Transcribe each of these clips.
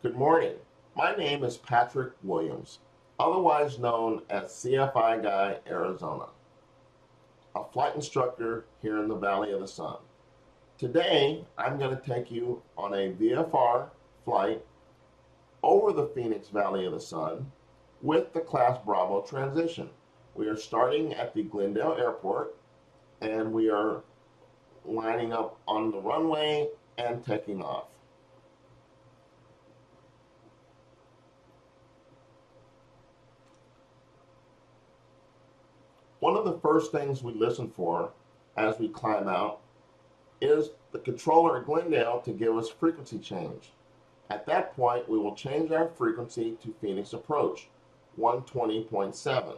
Good morning. My name is Patrick Williams, otherwise known as CFI Guy Arizona, a flight instructor here in the Valley of the Sun. Today, I'm going to take you on a VFR flight over the Phoenix Valley of the Sun with the Class Bravo transition. We are starting at the Glendale Airport and we are lining up on the runway and taking off. One of the first things we listen for as we climb out is the controller at Glendale to give us frequency change. At that point, we will change our frequency to Phoenix Approach 120.7,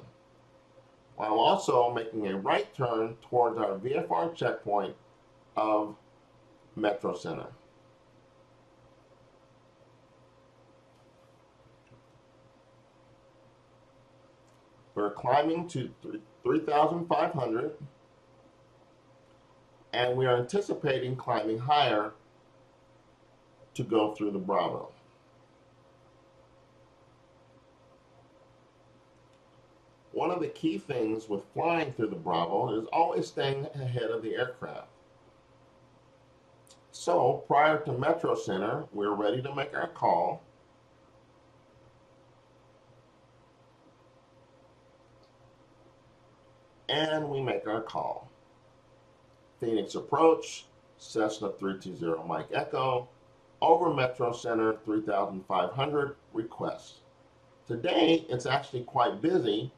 while also making a right turn towards our VFR checkpoint of Metro Center. We're climbing to 3,500 and we are anticipating climbing higher to go through the Bravo. One of the key things with flying through the Bravo is always staying ahead of the aircraft. So prior to Metro Center, we're ready to make our call. And we make our call. Phoenix Approach, Cessna 320 Mike Echo, over Metro Center 3,500 requests. Today, it's actually quite busy,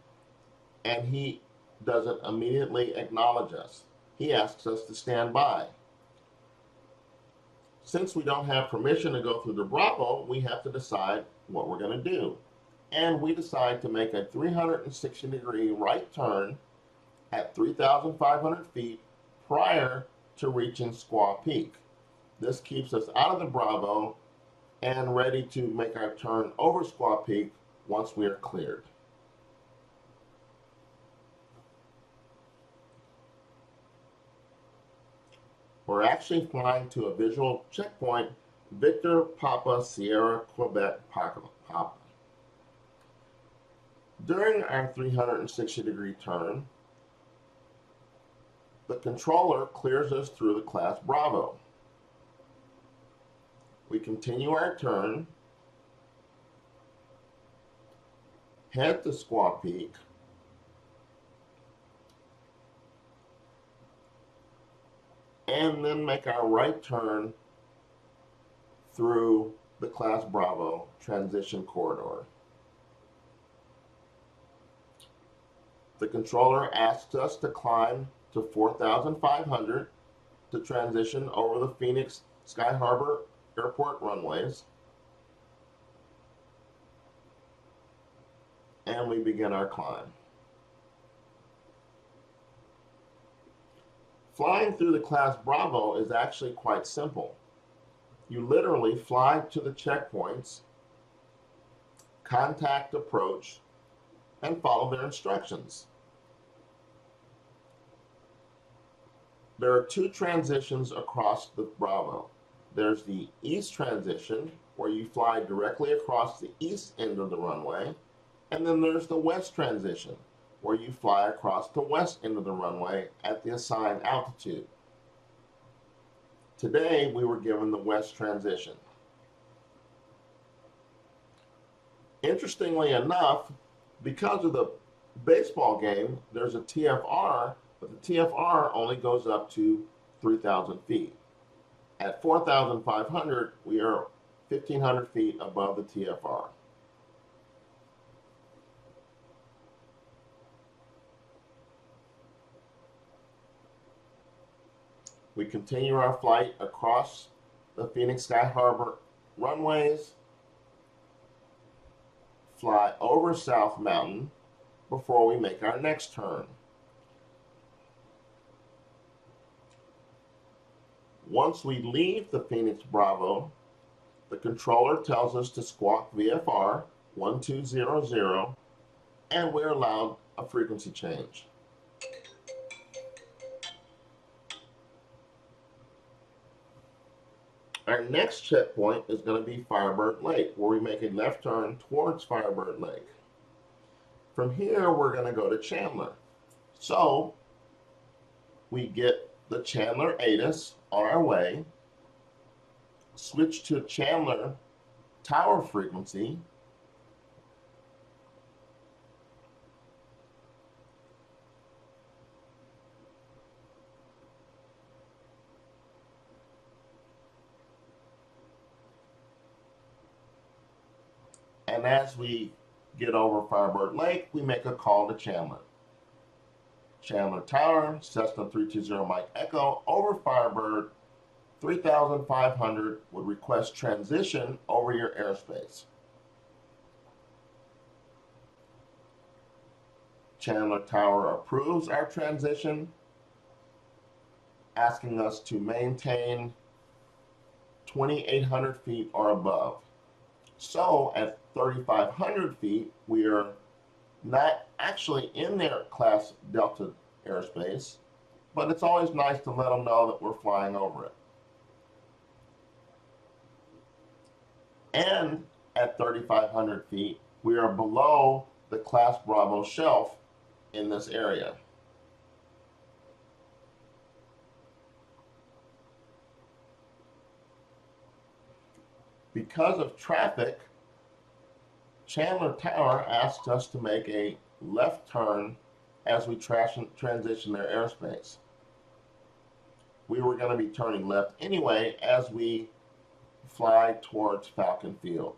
and he doesn't immediately acknowledge us. He asks us to stand by. Since we don't have permission to go through the Bravo, we have to decide what we're going to do. And we decide to make a 360-degree right turn at 3,500 feet prior to reaching Squaw Peak. This keeps us out of the Bravo and ready to make our turn over Squaw Peak once we are cleared. We're actually flying to a visual checkpoint, Victor Papa Sierra Quebec Papa. During our 360-degree turn, the controller clears us through the Class Bravo. We continue our turn, head to Squaw Peak, and then make our right turn through the Class Bravo transition corridor. The controller asks us to climb to 4,500 to transition over the Phoenix Sky Harbor Airport runways. And we begin our climb. Flying through the Class Bravo is actually quite simple. You literally fly to the checkpoints, contact approach, and follow their instructions. There are two transitions across the Bravo. There's the east transition, where you fly directly across the east end of the runway, and then there's the west transition, where you fly across the west end of the runway at the assigned altitude. Today, we were given the west transition. Interestingly enough, because of the baseball game, there's a TFR, but the TFR only goes up to 3,000 feet. At 4,500, we are 1,500 feet above the TFR. We continue our flight across the Phoenix Sky Harbor runways, fly over South Mountain before we make our next turn. Once we leave the Phoenix Bravo, the controller tells us to squawk VFR 1200 and we're allowed a frequency change. Our next checkpoint is going to be Firebird Lake, where we make a left turn towards Firebird Lake. From here, we're going to go to Chandler. So we get the Chandler ATIS on our way, switch to Chandler tower frequency, and as we get over Firebird Lake, we make a call to Chandler. Chandler Tower, Cessna 320 Mike Echo, over Firebird, 3,500 would request transition over your airspace. Chandler Tower approves our transition, asking us to maintain 2,800 feet or above. So at 3,500 feet, we are not actually in their Class Delta airspace, but it's always nice to let them know that we're flying over it. And at 3,500 feet, we are below the Class Bravo shelf in this area. Because of traffic, Chandler Tower asked us to make a left turn as we transition their airspace. We were going to be turning left anyway as we fly towards Falcon Field.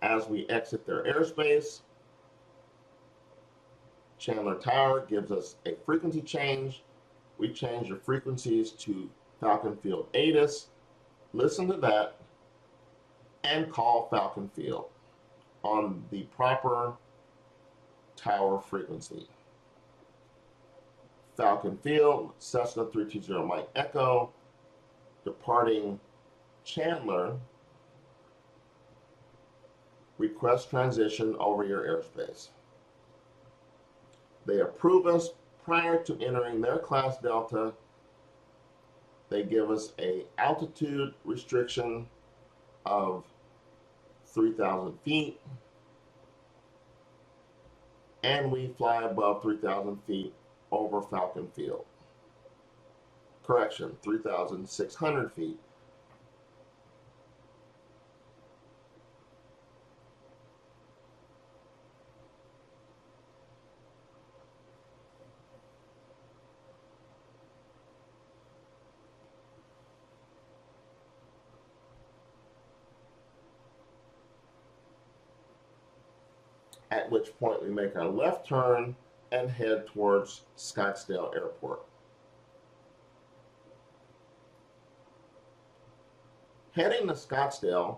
As we exit their airspace, Chandler Tower gives us a frequency change. We change the frequencies to Falcon Field ATIS, listen to that, and call Falcon Field on the proper tower frequency. Falcon Field, Cessna 320 Mike Echo, departing Chandler, request transition over your airspace. They approve us prior to entering their Class Delta. They give us an altitude restriction of 3,000 feet, and we fly above 3,000 feet over Falcon Field. Correction, 3,600 feet. At which point we make our left turn and head towards Scottsdale Airport. Heading to Scottsdale,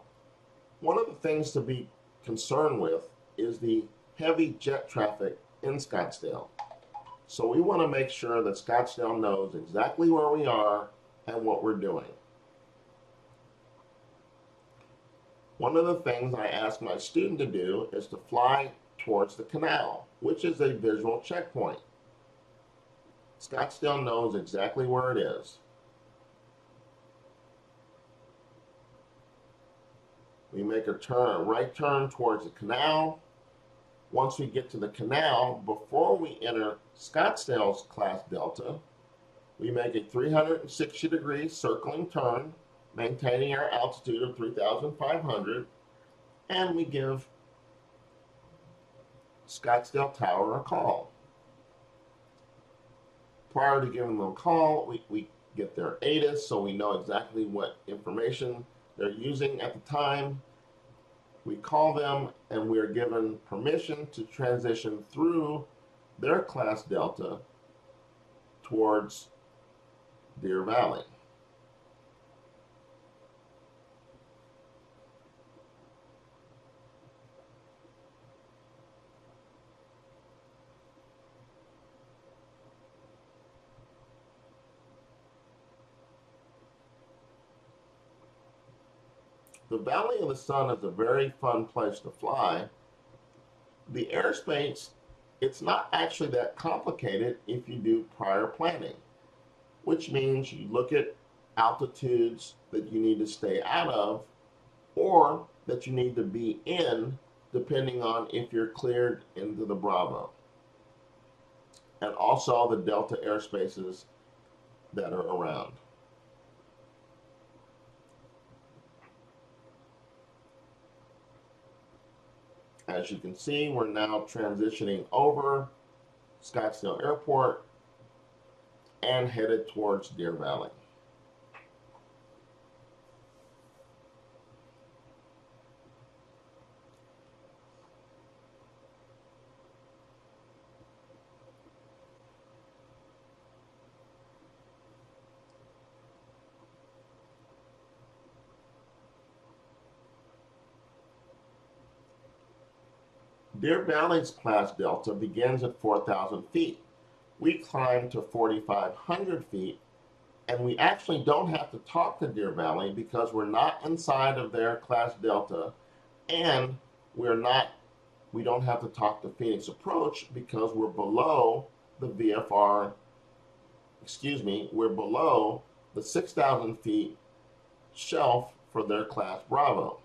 one of the things to be concerned with is the heavy jet traffic in Scottsdale. So we want to make sure that Scottsdale knows exactly where we are and what we're doing. One of the things I ask my student to do is to fly towards the canal, which is a visual checkpoint. Scottsdale knows exactly where it is. We make a right turn towards the canal. Once we get to the canal, before we enter Scottsdale's Class Delta, we make a 360-degree circling turn, maintaining our altitude of 3,500, and we give Scottsdale Tower a call. Prior to giving them a call, we get their ATIS so we know exactly what information they're using at the time. We call them and we're given permission to transition through their Class Delta towards Deer Valley. The Valley of the Sun is a very fun place to fly. The airspace, it's not actually that complicated if you do prior planning, which means you look at altitudes that you need to stay out of or that you need to be in, depending on if you're cleared into the Bravo, and also the Delta airspaces that are around. As you can see, we're now transitioning over Scottsdale Airport and headed towards Deer Valley. Deer Valley's Class Delta begins at 4,000 feet. We climb to 4,500 feet, and we actually don't have to talk to Deer Valley because we're not inside of their Class Delta, and we don't have to talk to Phoenix Approach because we're below the VFR, we're below the 6,000 feet shelf for their Class Bravo.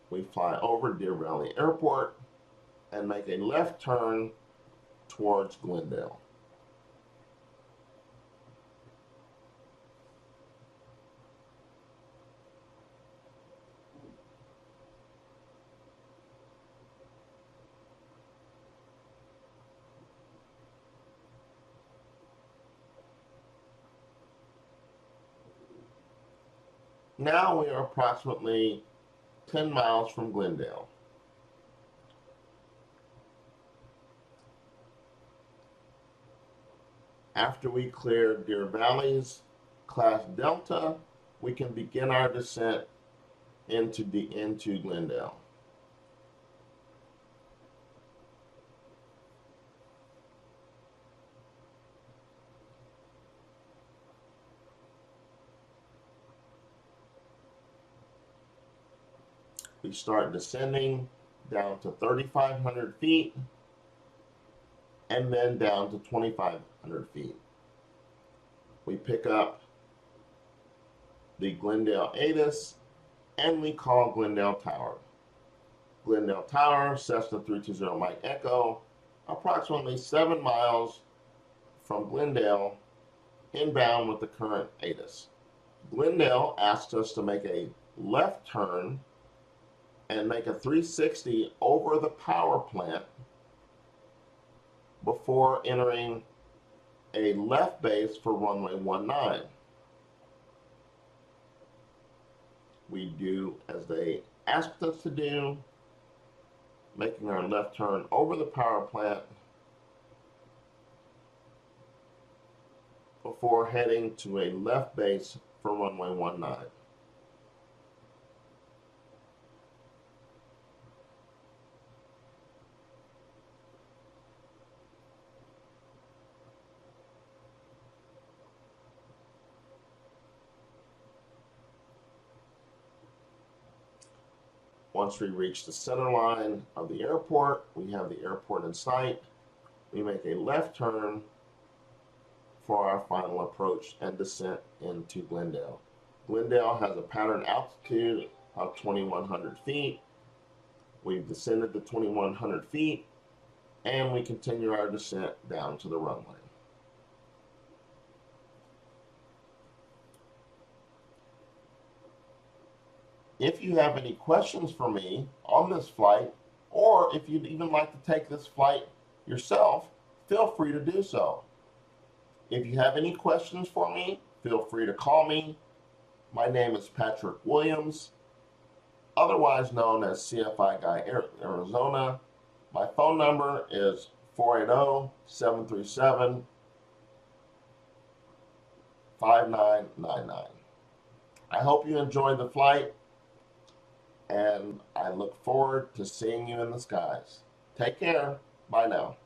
We fly over Deer Valley Airport and make a left turn towards Glendale. Now we are approximately 10 miles from Glendale. After we clear Deer Valley's Class Delta, we can begin our descent into Glendale. We start descending down to 3,500 feet and then down to 2,500 feet. We pick up the Glendale ATIS and we call Glendale Tower. Glendale Tower, Cessna 320 Mike Echo, approximately 7 miles from Glendale, inbound with the current ATIS. Glendale asks us to make a left turn and make a 360 over the power plant before entering a left base for runway 19. We do as they asked us to do, making our left turn over the power plant before heading to a left base for runway 19. Once we reach the center line of the airport, we have the airport in sight. We make a left turn for our final approach and descent into Glendale. Glendale has a pattern altitude of 2,100 feet. We've descended to 2,100 feet and we continue our descent down to the runway. If you have any questions for me on this flight, or if you'd even like to take this flight yourself, feel free to do so. If you have any questions for me, feel free to call me. My name is Patrick Williams, otherwise known as CFI Guy Arizona. My phone number is 480-737-5999. I hope you enjoyed the flight, and I look forward to seeing you in the skies. Take care. Bye now.